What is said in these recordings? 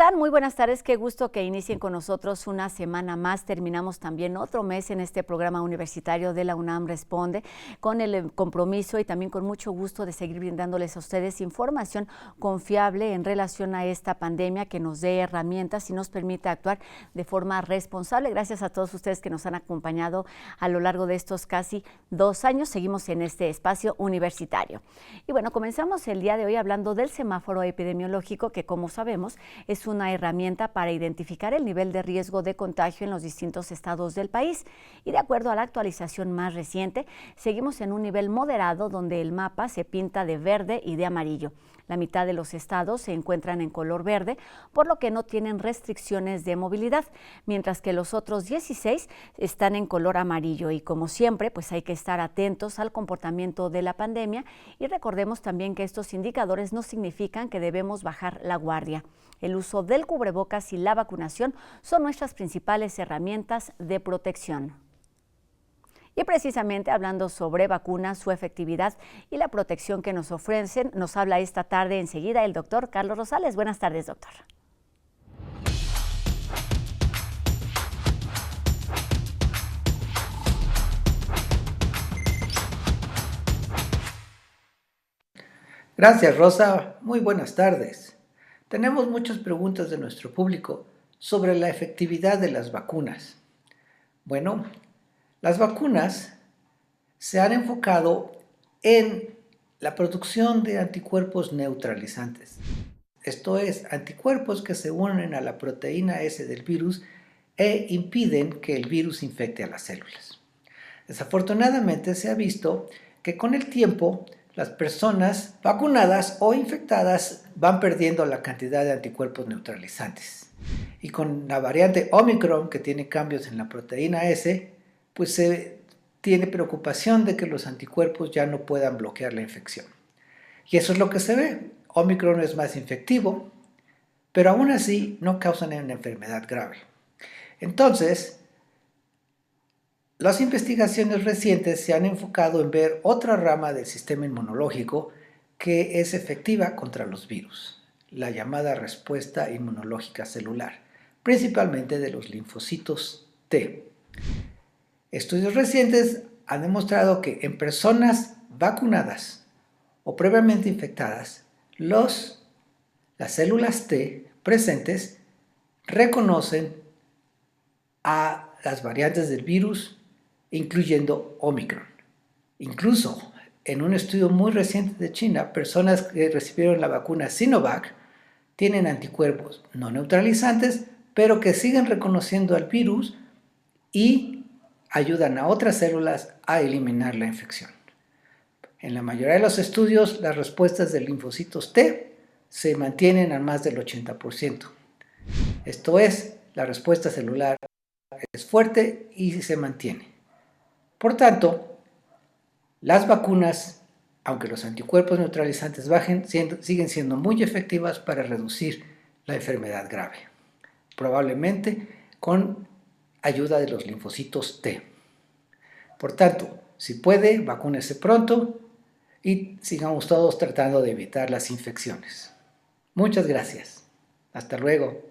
están? Muy buenas tardes, qué gusto que inicien con nosotros una semana más. Terminamos también otro mes en este programa universitario de la UNAM Responde, con el compromiso y también con mucho gusto de seguir brindándoles a ustedes información confiable en relación a esta pandemia que nos dé herramientas y nos permita actuar de forma responsable. Gracias a todos ustedes que nos han acompañado a lo largo de estos casi 2 años. Seguimos en este espacio universitario. Y bueno, comenzamos el día de hoy hablando del semáforo epidemiológico que, como sabemos, es una herramienta para identificar el nivel de riesgo de contagio en los distintos estados del país. Y de acuerdo a la actualización más reciente, seguimos en un nivel moderado donde el mapa se pinta de verde y de amarillo. La mitad de los estados se encuentran en color verde, por lo que no tienen restricciones de movilidad, mientras que los otros 16 están en color amarillo. Y como siempre, pues hay que estar atentos al comportamiento de la pandemia y recordemos también que estos indicadores no significan que debemos bajar la guardia. El uso del cubrebocas y la vacunación son nuestras principales herramientas de protección. Y precisamente hablando sobre vacunas, su efectividad y la protección que nos ofrecen, nos habla esta tarde enseguida el doctor Carlos Rosales. Buenas tardes, doctor. Gracias, Rosa. Muy buenas tardes. Tenemos muchas preguntas de nuestro público sobre la efectividad de las vacunas. Bueno, las vacunas se han enfocado en la producción de anticuerpos neutralizantes. Esto es, anticuerpos que se unen a la proteína S del virus e impiden que el virus infecte a las células. Desafortunadamente se ha visto que con el tiempo las personas vacunadas o infectadas van perdiendo la cantidad de anticuerpos neutralizantes. Y con la variante Omicron, que tiene cambios en la proteína S, pues se tiene preocupación de que los anticuerpos ya no puedan bloquear la infección. Y eso es lo que se ve. Omicron es más infectivo, pero aún así no causan una enfermedad grave. Entonces, las investigaciones recientes se han enfocado en ver otra rama del sistema inmunológico que es efectiva contra los virus, la llamada respuesta inmunológica celular, principalmente de los linfocitos T. Estudios recientes han demostrado que en personas vacunadas o previamente infectadas, las células T presentes reconocen a las variantes del virus, incluyendo Omicron. Incluso en un estudio muy reciente de China, personas que recibieron la vacuna Sinovac tienen anticuerpos no neutralizantes, pero que siguen reconociendo al virus y ayudan a otras células a eliminar la infección. En la mayoría de los estudios, las respuestas de linfocitos T se mantienen a más del 80%. Esto es, la respuesta celular es fuerte y se mantiene. Por tanto, las vacunas, aunque los anticuerpos neutralizantes bajen, siguen siendo muy efectivas para reducir la enfermedad grave, probablemente con ayuda de los linfocitos T. Por tanto, si puede, vacúnese pronto y sigamos todos tratando de evitar las infecciones. Muchas gracias. Hasta luego.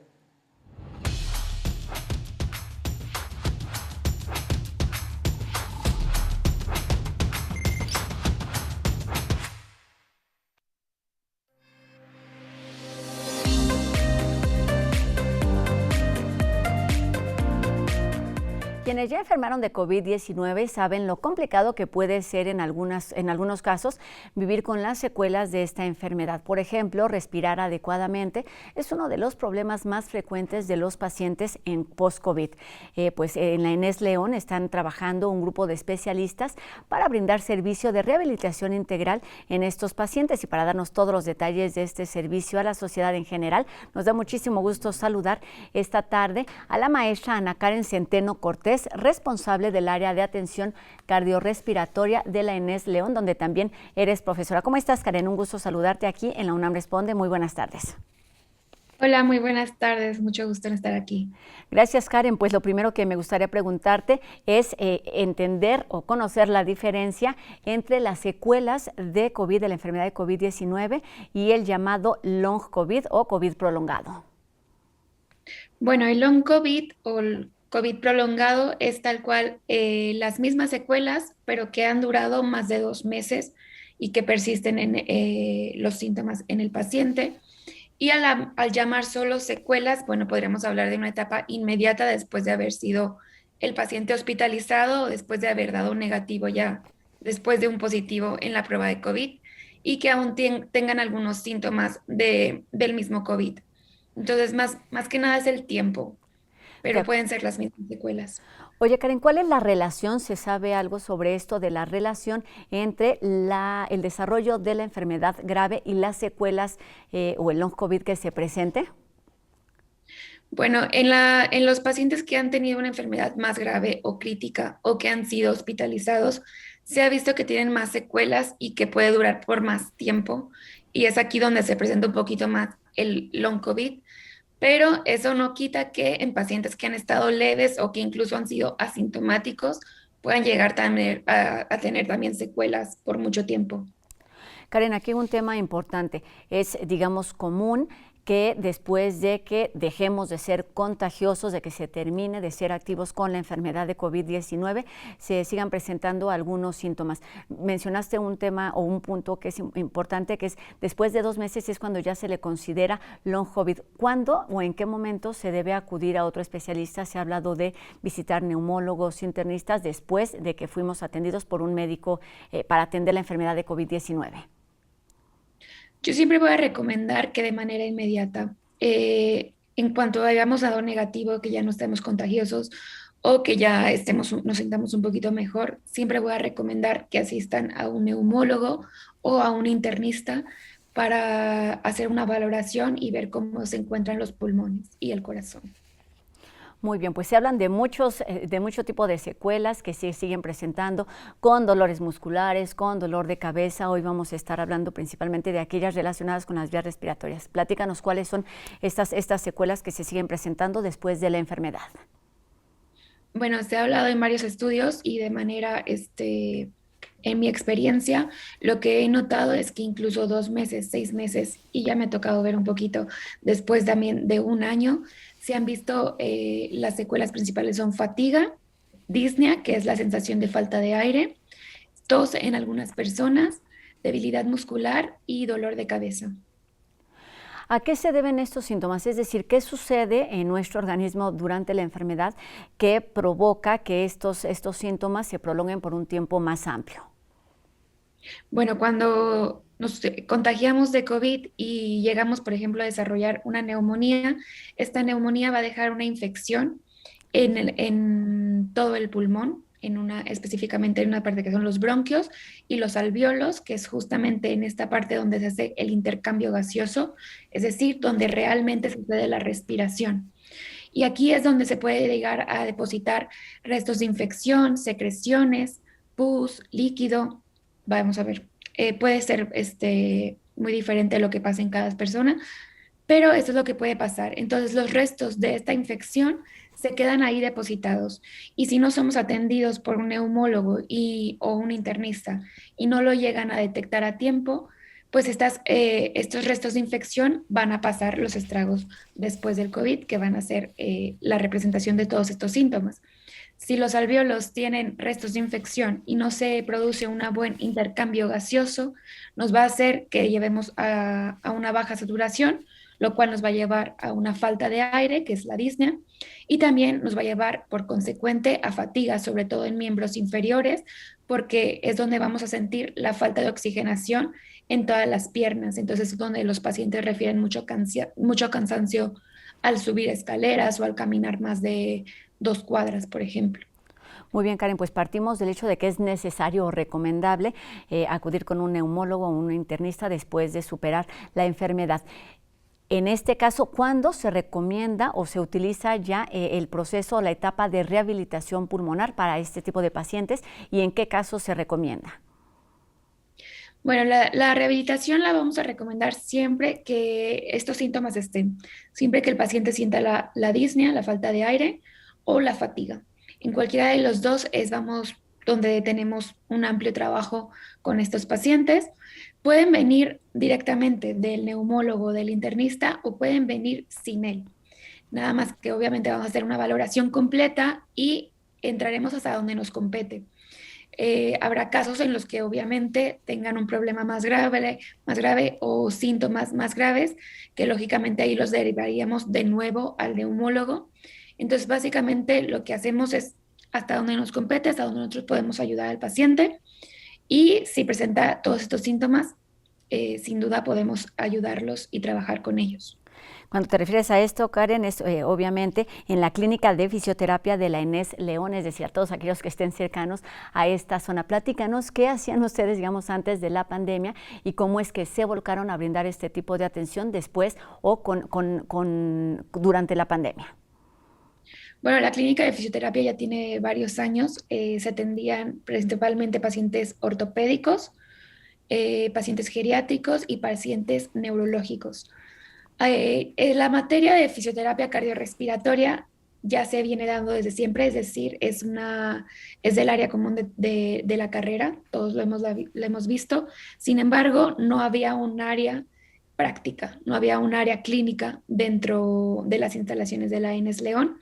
Quienes ya enfermaron de COVID-19 saben lo complicado que puede ser en algunos casos vivir con las secuelas de esta enfermedad. Por ejemplo, respirar adecuadamente es uno de los problemas más frecuentes de los pacientes en post-COVID. Pues en la Inés León están trabajando un grupo de especialistas para brindar servicio de rehabilitación integral en estos pacientes. Y para darnos todos los detalles de este servicio a la sociedad en general, nos da muchísimo gusto saludar esta tarde a la maestra Ana Karen Centeno Cortés, responsable del área de atención cardiorrespiratoria de la Inés León, donde también eres profesora. ¿Cómo estás, Karen? Un gusto saludarte aquí en la UNAM Responde. Muy buenas tardes. Hola, muy buenas tardes. Mucho gusto en estar aquí. Gracias, Karen. Pues lo primero que me gustaría preguntarte es entender o conocer la diferencia entre las secuelas de COVID, de la enfermedad de COVID-19 y el llamado long COVID o COVID prolongado. Bueno, el long COVID o el COVID prolongado es tal cual las mismas secuelas, pero que han durado más de 2 meses y que persisten en los síntomas en el paciente. Y al llamar solo secuelas, bueno, podríamos hablar de una etapa inmediata después de haber sido el paciente hospitalizado o después de haber dado negativo ya, después de un positivo en la prueba de COVID y que aún tengan algunos síntomas del mismo COVID. Entonces, más que nada es el tiempo, De pero pueden ser las mismas secuelas. Oye, Karen, ¿cuál es la relación? ¿Se sabe algo sobre esto de la relación entre el desarrollo de la enfermedad grave y las secuelas o el long COVID que se presente? Bueno, en los pacientes que han tenido una enfermedad más grave o crítica o que han sido hospitalizados, se ha visto que tienen más secuelas y que puede durar por más tiempo. Y es aquí donde se presenta un poquito más el long COVID. Pero eso no quita que en pacientes que han estado leves o que incluso han sido asintomáticos puedan llegar también a tener también secuelas por mucho tiempo. Karen, aquí un tema importante. Es, digamos, común que después de que dejemos de ser contagiosos, de que se termine de ser activos con la enfermedad de COVID-19, se sigan presentando algunos síntomas. Mencionaste un tema o un punto que es importante, que es después de 2 meses es cuando ya se le considera long COVID. ¿Cuándo o en qué momento se debe acudir a otro especialista? Se ha hablado de visitar neumólogos, internistas, después de que fuimos atendidos por un médico para atender la enfermedad de COVID-19. Yo siempre voy a recomendar que de manera inmediata, en cuanto hayamos dado negativo, que ya no estemos contagiosos o que ya nos sintamos un poquito mejor, siempre voy a recomendar que asistan a un neumólogo o a un internista para hacer una valoración y ver cómo se encuentran los pulmones y el corazón. Muy bien, pues se hablan de mucho tipo de secuelas que se siguen presentando con dolores musculares, con dolor de cabeza. Hoy vamos a estar hablando principalmente de aquellas relacionadas con las vías respiratorias. Platícanos cuáles son estas secuelas que se siguen presentando después de la enfermedad. Bueno, se ha hablado en varios estudios y de manera, en mi experiencia, lo que he notado es que incluso 2 meses, 6 meses, y ya me ha tocado ver un poquito después también de un año, se han visto las secuelas principales son fatiga, disnea, que es la sensación de falta de aire, tos en algunas personas, debilidad muscular y dolor de cabeza. ¿A qué se deben estos síntomas? Es decir, ¿qué sucede en nuestro organismo durante la enfermedad que provoca que estos síntomas se prolonguen por un tiempo más amplio? Bueno, cuando nos contagiamos de COVID y llegamos, por ejemplo, a desarrollar una neumonía, esta neumonía va a dejar una infección en todo el pulmón, específicamente en una parte que son los bronquios y los alvéolos, que es justamente en esta parte donde se hace el intercambio gaseoso, es decir, donde realmente sucede la respiración. Y aquí es donde se puede llegar a depositar restos de infección, secreciones, pus, líquido. Vamos a ver, puede ser muy diferente lo que pasa en cada persona, pero eso es lo que puede pasar. Entonces, los restos de esta infección se quedan ahí depositados. Y si no somos atendidos por un neumólogo o un internista y no lo llegan a detectar a tiempo, pues estos restos de infección van a pasar los estragos después del COVID, que van a ser la representación de todos estos síntomas. Si los alvéolos tienen restos de infección y no se produce un buen intercambio gaseoso, nos va a hacer que llevemos a una baja saturación, lo cual nos va a llevar a una falta de aire, que es la disnea, y también nos va a llevar por consecuente a fatiga, sobre todo en miembros inferiores, porque es donde vamos a sentir la falta de oxigenación en todas las piernas. Entonces es donde los pacientes refieren mucho cansancio al subir escaleras o al caminar más de 2 cuadras, por ejemplo. Muy bien, Karen, pues partimos del hecho de que es necesario o recomendable acudir con un neumólogo o un internista después de superar la enfermedad. En este caso, ¿cuándo se recomienda o se utiliza ya el proceso o la etapa de rehabilitación pulmonar para este tipo de pacientes y en qué casos se recomienda? Bueno, la rehabilitación la vamos a recomendar siempre que estos síntomas estén, siempre que el paciente sienta la disnea, la falta de aire o la fatiga. En cualquiera de los dos vamos donde tenemos un amplio trabajo con estos pacientes. Pueden venir directamente del neumólogo, del internista o pueden venir sin él. nada más que obviamente vamos a hacer una valoración completa y entraremos hasta donde nos compete. Habrá casos en los que obviamente tengan un problema más grave o síntomas más graves, que lógicamente ahí los derivaríamos de nuevo al neumólogo. Entonces, básicamente lo que hacemos es hasta donde nos compete, hasta donde nosotros podemos ayudar al paciente y si presenta todos estos síntomas, sin duda podemos ayudarlos y trabajar con ellos. Cuando te refieres a esto, Karen, es obviamente en la clínica de fisioterapia de la Inés León, es decir, a todos aquellos que estén cercanos a esta zona. Platícanos qué hacían ustedes, digamos, antes de la pandemia y cómo es que se volcaron a brindar este tipo de atención después o durante la pandemia. Bueno, la clínica de fisioterapia ya tiene varios años. Se atendían principalmente pacientes ortopédicos, pacientes geriátricos y pacientes neurológicos. La materia de fisioterapia cardiorrespiratoria ya se viene dando desde siempre, es decir, es del área común de la carrera, todos lo hemos visto. Sin embargo, no había un área práctica, no había un área clínica dentro de las instalaciones de la Inés León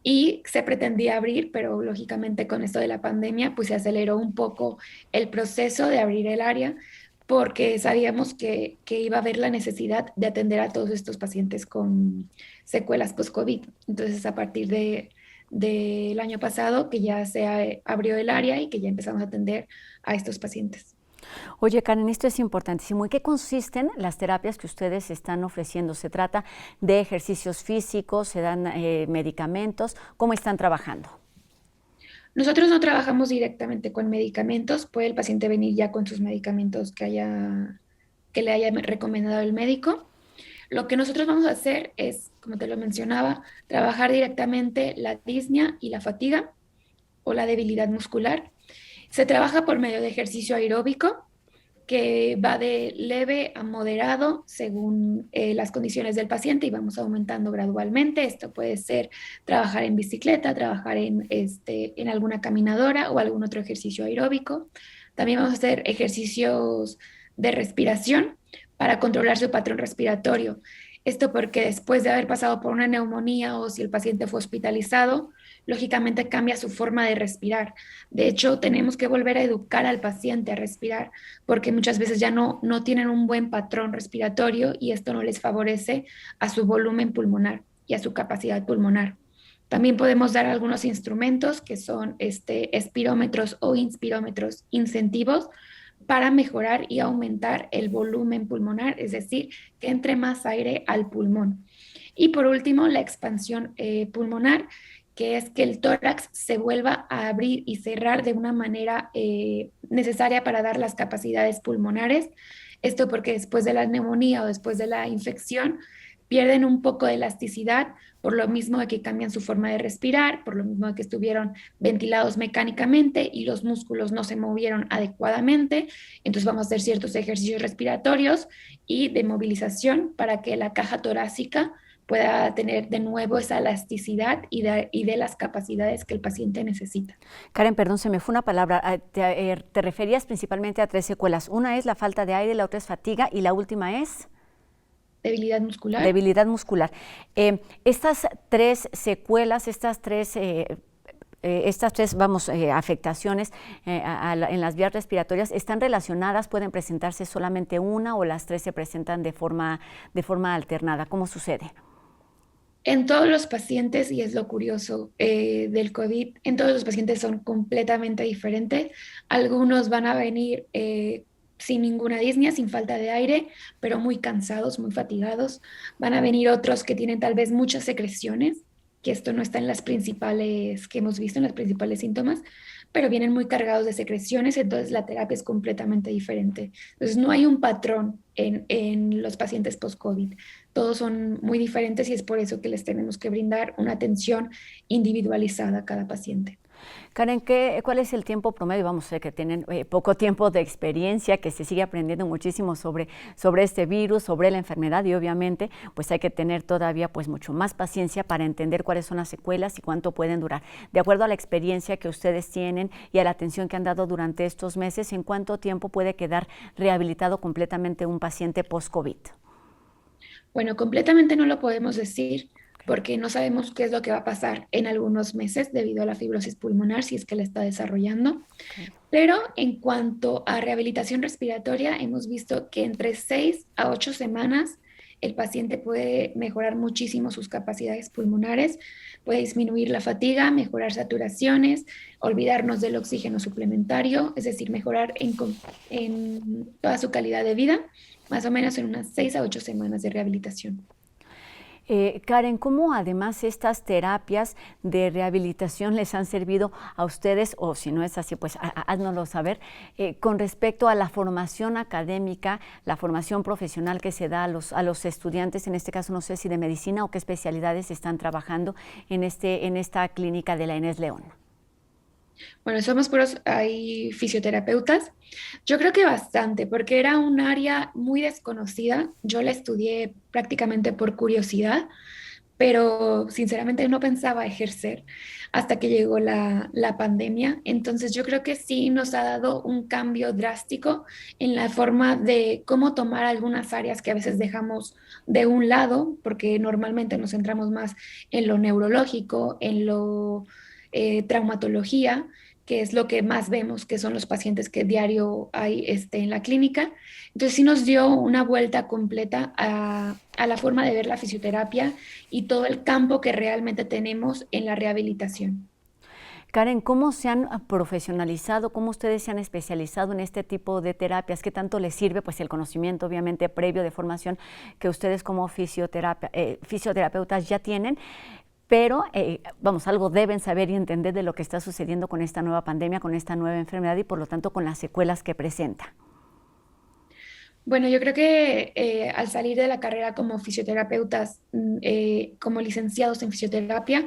y se pretendía abrir, pero lógicamente con esto de la pandemia, pues se aceleró un poco el proceso de abrir el área porque sabíamos que iba a haber la necesidad de atender a todos estos pacientes con secuelas post-COVID. Entonces, a partir del año pasado, que ya se abrió el área y que ya empezamos a atender a estos pacientes. Oye, Karen, esto es importantísimo. ¿En qué consisten las terapias que ustedes están ofreciendo? ¿Se trata de ejercicios físicos? ¿Se dan medicamentos? ¿Cómo están trabajando? Nosotros no trabajamos directamente con medicamentos, puede el paciente venir ya con sus medicamentos que le haya recomendado el médico. Lo que nosotros vamos a hacer es, como te lo mencionaba, trabajar directamente la disnea y la fatiga o la debilidad muscular. Se trabaja por medio de ejercicio aeróbico, que va de leve a moderado según las condiciones del paciente y vamos aumentando gradualmente. Esto puede ser trabajar en bicicleta, trabajar en alguna caminadora o algún otro ejercicio aeróbico. También vamos a hacer ejercicios de respiración para controlar su patrón respiratorio. Esto porque después de haber pasado por una neumonía o si el paciente fue hospitalizado, lógicamente cambia su forma de respirar. De hecho, tenemos que volver a educar al paciente a respirar porque muchas veces ya no tienen un buen patrón respiratorio y esto no les favorece a su volumen pulmonar y a su capacidad pulmonar. También podemos dar algunos instrumentos que son espirómetros o inspirómetros incentivos para mejorar y aumentar el volumen pulmonar, es decir, que entre más aire al pulmón. Y por último, la expansión pulmonar, que es que el tórax se vuelva a abrir y cerrar de una manera necesaria para dar las capacidades pulmonares. Esto porque después de la neumonía o después de la infección pierden un poco de elasticidad, por lo mismo de que cambian su forma de respirar, por lo mismo de que estuvieron ventilados mecánicamente y los músculos no se movieron adecuadamente. Entonces vamos a hacer ciertos ejercicios respiratorios y de movilización para que la caja torácica pueda tener de nuevo esa elasticidad y de las capacidades que el paciente necesita. Karen, perdón, se me fue una palabra. Te referías principalmente a 3 secuelas. Una es la falta de aire, la otra es fatiga y la última es... Debilidad muscular. Debilidad muscular. Estas 3 secuelas, estas tres afectaciones en las vías respiratorias, ¿están relacionadas? ¿Pueden presentarse solamente una o las 3 se presentan de forma alternada? ¿Cómo sucede? En todos los pacientes, y es lo curioso del COVID, en todos los pacientes son completamente diferentes. Algunos van a venir sin ninguna disnea, sin falta de aire, pero muy cansados, muy fatigados. Van a venir otros que tienen tal vez muchas secreciones, que esto no está en las principales que hemos visto, en los principales síntomas, pero vienen muy cargados de secreciones, entonces la terapia es completamente diferente. Entonces no hay un patrón en los pacientes post-COVID. Todos son muy diferentes y es por eso que les tenemos que brindar una atención individualizada a cada paciente. Karen, ¿cuál es el tiempo promedio? Vamos a ver que tienen poco tiempo de experiencia, que se sigue aprendiendo muchísimo sobre este virus, sobre la enfermedad y obviamente pues hay que tener todavía pues mucho más paciencia para entender cuáles son las secuelas y cuánto pueden durar. De acuerdo a la experiencia que ustedes tienen y a la atención que han dado durante estos meses, ¿en cuánto tiempo puede quedar rehabilitado completamente un paciente post-COVID? Bueno, completamente no lo podemos decir porque no sabemos qué es lo que va a pasar en algunos meses debido a la fibrosis pulmonar, si es que la está desarrollando. Okay. Pero en cuanto a rehabilitación respiratoria, hemos visto que entre 6 a 8 semanas el paciente puede mejorar muchísimo sus capacidades pulmonares, puede disminuir la fatiga, mejorar saturaciones, olvidarnos del oxígeno suplementario, es decir, mejorar en toda su calidad de vida, más o menos en unas 6 a 8 semanas de rehabilitación. Karen, ¿cómo además estas terapias de rehabilitación les han servido a ustedes, o si no es así, pues háznoslo saber, con respecto a la formación académica, la formación profesional que se da a los estudiantes, en este caso no sé si de medicina o qué especialidades están trabajando en esta clínica de la Inés León? Bueno, somos puros, hay fisioterapeutas. Yo creo que bastante, porque era un área muy desconocida. Yo la estudié prácticamente por curiosidad, pero sinceramente no pensaba ejercer hasta que llegó la pandemia. Entonces yo creo que sí nos ha dado un cambio drástico en la forma de cómo tomar algunas áreas que a veces dejamos de un lado, porque normalmente nos centramos más en lo neurológico, en lo traumatología, que es lo que más vemos, que son los pacientes que diario hay en la clínica. Entonces sí nos dio una vuelta completa a la forma de ver la fisioterapia y todo el campo que realmente tenemos en la rehabilitación. Karen, ¿cómo se han profesionalizado, cómo ustedes se han especializado en este tipo de terapias? ¿Qué tanto les sirve? Pues el conocimiento, obviamente, previo de formación que ustedes como fisioterapeutas ya tienen, pero vamos, algo deben saber y entender de lo que está sucediendo con esta nueva pandemia, con esta nueva enfermedad y por lo tanto con las secuelas que presenta. Bueno, yo creo que al salir de la carrera como fisioterapeutas, como licenciados en fisioterapia,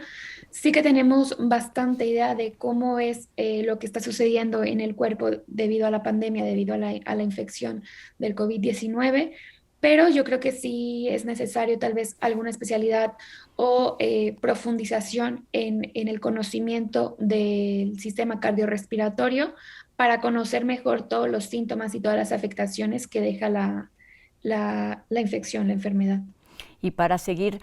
sí que tenemos bastante idea de cómo es lo que está sucediendo en el cuerpo debido a la pandemia, debido a la infección del COVID-19, pero yo creo que sí es necesario tal vez alguna especialidad o profundización en el conocimiento del sistema cardiorrespiratorio para conocer mejor todos los síntomas y todas las afectaciones que deja la infección, la enfermedad. Y para seguir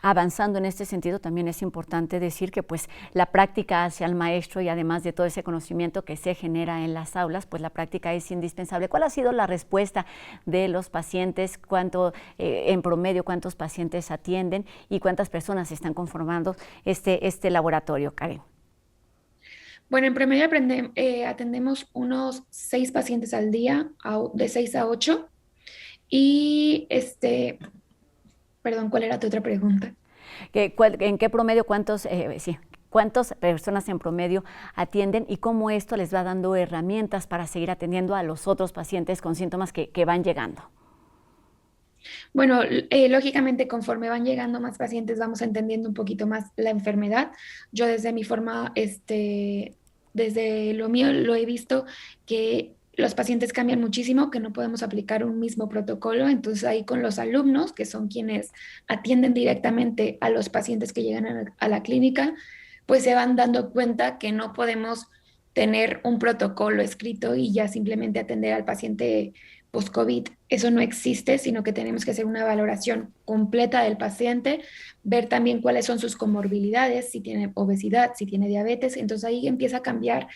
avanzando en este sentido, también es importante decir que pues la práctica hacia el maestro y además de todo ese conocimiento que se genera en las aulas, pues la práctica es indispensable. ¿Cuál ha sido la respuesta de los pacientes? ¿Cuánto, en promedio, cuántos pacientes atienden y cuántas personas están conformando este laboratorio, Karen? Bueno, en promedio atendemos unos 6 pacientes al día, de 6 a 8. Y perdón, ¿cuál era tu otra pregunta? ¿En qué promedio, cuántas personas en promedio atienden y cómo esto les va dando herramientas para seguir atendiendo a los otros pacientes con síntomas que van llegando? Bueno, lógicamente conforme van llegando más pacientes vamos entendiendo un poquito más la enfermedad. Yo desde mi forma, desde lo mío lo he visto que los pacientes cambian muchísimo, que no podemos aplicar un mismo protocolo. Entonces ahí con los alumnos, que son quienes atienden directamente a los pacientes que llegan a la clínica, pues se van dando cuenta que no podemos tener un protocolo escrito y ya simplemente atender al paciente post-COVID. Eso no existe, sino que tenemos que hacer una valoración completa del paciente, ver también cuáles son sus comorbilidades, si tiene obesidad, si tiene diabetes. Entonces ahí empieza a cambiar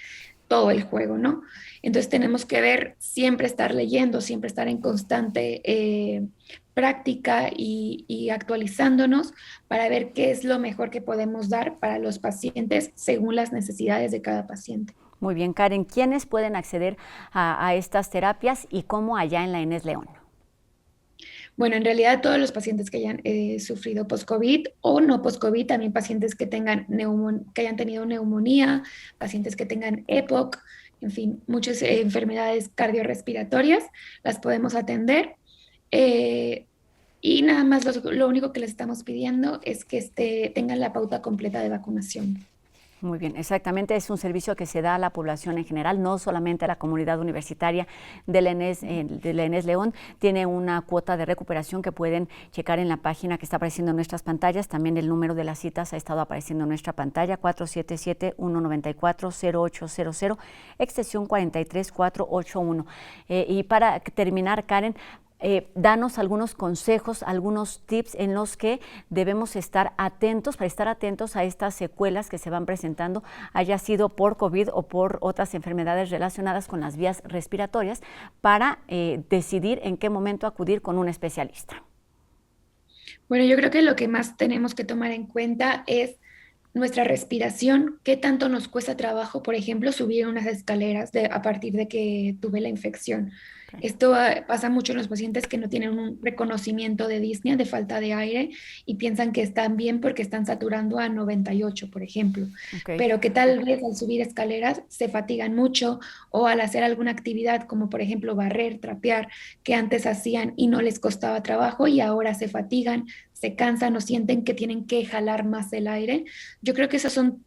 todo el juego, ¿no? Entonces tenemos que ver, siempre estar leyendo, siempre estar en constante práctica y actualizándonos para ver qué es lo mejor que podemos dar para los pacientes según las necesidades de cada paciente. Muy bien, Karen, ¿quiénes pueden acceder a estas terapias y cómo allá en la Inés León? Bueno, en realidad todos los pacientes que hayan sufrido post-COVID o no post-COVID, también pacientes que que hayan tenido neumonía, pacientes que tengan EPOC, en fin, muchas enfermedades cardiorrespiratorias, las podemos atender. Y nada más lo único que les estamos pidiendo es que tengan la pauta completa de vacunación. Muy bien, exactamente, es un servicio que se da a la población en general, no solamente a la comunidad universitaria de la Inés León. Tiene una cuota de recuperación que pueden checar en la página que está apareciendo en nuestras pantallas. También el número de las citas ha estado apareciendo en nuestra pantalla, 477-194-0800, extensión 43481. Y para terminar, Karen, danos algunos consejos, algunos tips en los que debemos estar atentos, para estar atentos a estas secuelas que se van presentando, haya sido por COVID o por otras enfermedades relacionadas con las vías respiratorias, para decidir en qué momento acudir con un especialista. Bueno, yo creo que lo que más tenemos que tomar en cuenta es nuestra respiración, qué tanto nos cuesta trabajo, por ejemplo, subir unas escaleras a partir de que tuve la infección. Esto pasa mucho en los pacientes que no tienen un reconocimiento de disnea, de falta de aire, y piensan que están bien porque están saturando a 98, por ejemplo. Pero que tal vez al subir escaleras se fatigan mucho, o al hacer alguna actividad como por ejemplo barrer, trapear, que antes hacían y no les costaba trabajo y ahora se fatigan, se cansan o sienten que tienen que jalar más el aire. Yo creo que esos son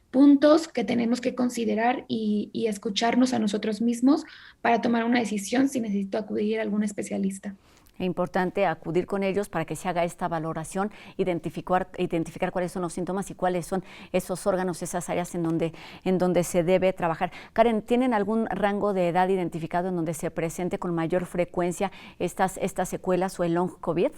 puntos que tenemos que considerar y escucharnos a nosotros mismos para tomar una decisión si necesito acudir a algún especialista. Es importante acudir con ellos para que se haga esta valoración, identificar cuáles son los síntomas y cuáles son esos órganos, esas áreas en donde se debe trabajar. Karen, ¿tienen algún rango de edad identificado en donde se presente con mayor frecuencia estas secuelas o el long COVID?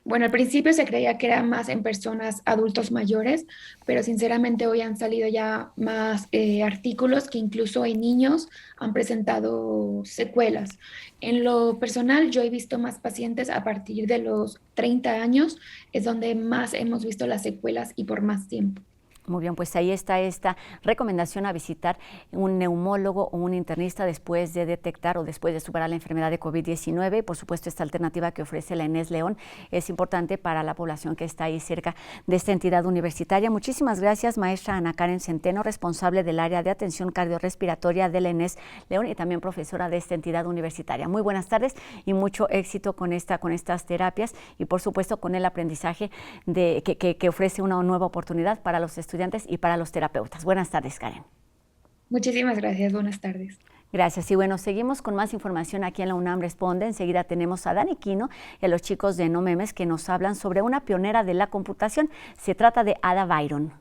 Bueno, al principio se creía que era más en personas adultos mayores, pero sinceramente hoy han salido ya más artículos que incluso en niños han presentado secuelas. En lo personal, yo he visto más pacientes a partir de los 30 años, es donde más hemos visto las secuelas y por más tiempo. Muy bien, pues ahí está esta recomendación a visitar un neumólogo o un internista después de detectar o después de superar la enfermedad de COVID-19. Por supuesto, esta alternativa que ofrece la ENES León es importante para la población que está ahí cerca de esta entidad universitaria. Muchísimas gracias, maestra Ana Karen Centeno, responsable del área de atención cardiorrespiratoria de la ENES León y también profesora de esta entidad universitaria. Muy buenas tardes y mucho éxito con estas terapias y, por supuesto, con el aprendizaje que ofrece una nueva oportunidad para los estudiantes y para los terapeutas. Buenas tardes, Karen. Muchísimas gracias, buenas tardes. Gracias. Y bueno, seguimos con más información aquí en la UNAM Responde. Enseguida tenemos a Dani Quino y a los chicos de No Memes que nos hablan sobre una pionera de la computación. Se trata de Ada Byron.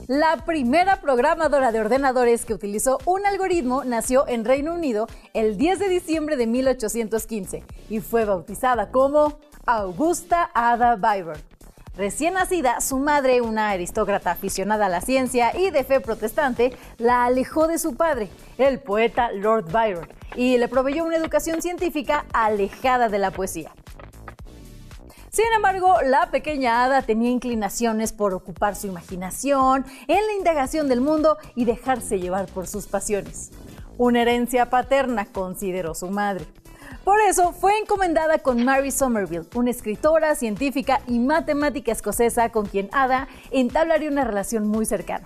La primera programadora de ordenadores que utilizó un algoritmo nació en Reino Unido el 10 de diciembre de 1815 y fue bautizada como Augusta Ada Byron. Recién nacida, su madre, una aristócrata aficionada a la ciencia y de fe protestante, la alejó de su padre, el poeta Lord Byron, y le proveyó una educación científica alejada de la poesía. Sin embargo, la pequeña Ada tenía inclinaciones por ocupar su imaginación en la indagación del mundo y dejarse llevar por sus pasiones. Una herencia paterna, consideró su madre. Por eso fue encomendada con Mary Somerville, una escritora, científica y matemática escocesa con quien Ada entablaría una relación muy cercana.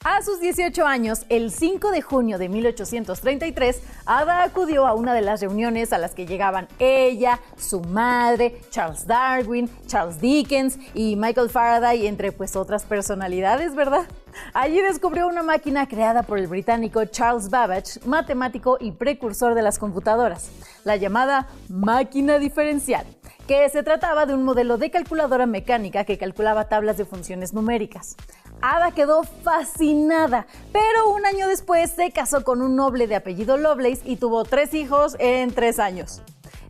A sus 18 años, el 5 de junio de 1833, Ada acudió a una de las reuniones a las que llegaban ella, su madre, Charles Darwin, Charles Dickens y Michael Faraday, entre otras personalidades, ¿verdad? Allí descubrió una máquina creada por el británico Charles Babbage, matemático y precursor de las computadoras, la llamada máquina diferencial, que se trataba de un modelo de calculadora mecánica que calculaba tablas de funciones numéricas. Ada quedó fascinada, pero un año después se casó con un noble de apellido Lovelace y tuvo 3 hijos en 3 años.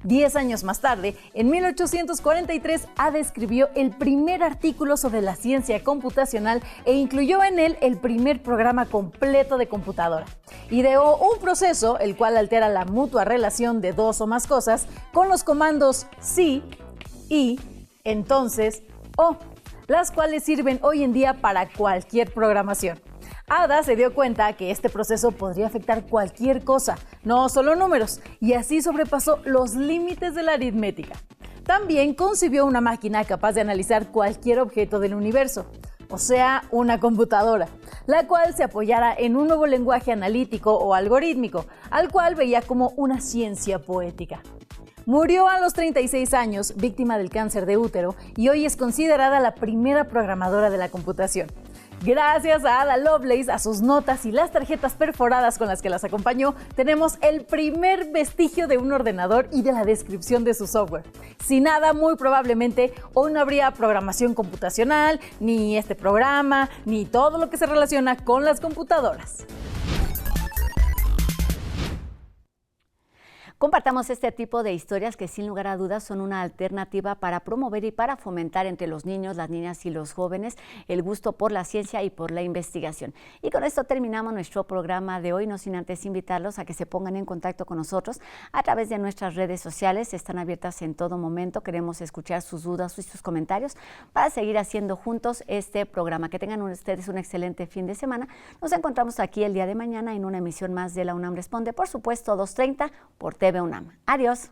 10 años más tarde, en 1843, Ada escribió el primer artículo sobre la ciencia computacional e incluyó en él el primer programa completo de computadora. Ideó un proceso el cual altera la mutua relación de 2 o más cosas con los comandos sí, y, entonces, o, las cuales sirven hoy en día para cualquier programación. Ada se dio cuenta que este proceso podría afectar cualquier cosa, no solo números, y así sobrepasó los límites de la aritmética. También concibió una máquina capaz de analizar cualquier objeto del universo, o sea, una computadora, la cual se apoyara en un nuevo lenguaje analítico o algorítmico, al cual veía como una ciencia poética. Murió a los 36 años, víctima del cáncer de útero, y hoy es considerada la primera programadora de la computación. Gracias a Ada Lovelace, a sus notas y las tarjetas perforadas con las que las acompañó, tenemos el primer vestigio de un ordenador y de la descripción de su software. Sin Ada, muy probablemente, hoy no habría programación computacional, ni este programa, ni todo lo que se relaciona con las computadoras. Compartamos este tipo de historias que sin lugar a dudas son una alternativa para promover y para fomentar entre los niños, las niñas y los jóvenes el gusto por la ciencia y por la investigación. Y con esto terminamos nuestro programa de hoy, no sin antes invitarlos a que se pongan en contacto con nosotros a través de nuestras redes sociales. Están abiertas en todo momento. Queremos escuchar sus dudas y sus comentarios para seguir haciendo juntos este programa. Que tengan ustedes un excelente fin de semana. Nos encontramos aquí el día de mañana en una emisión más de La UNAM Responde, por supuesto 2:30 por TV UNAM. Adiós.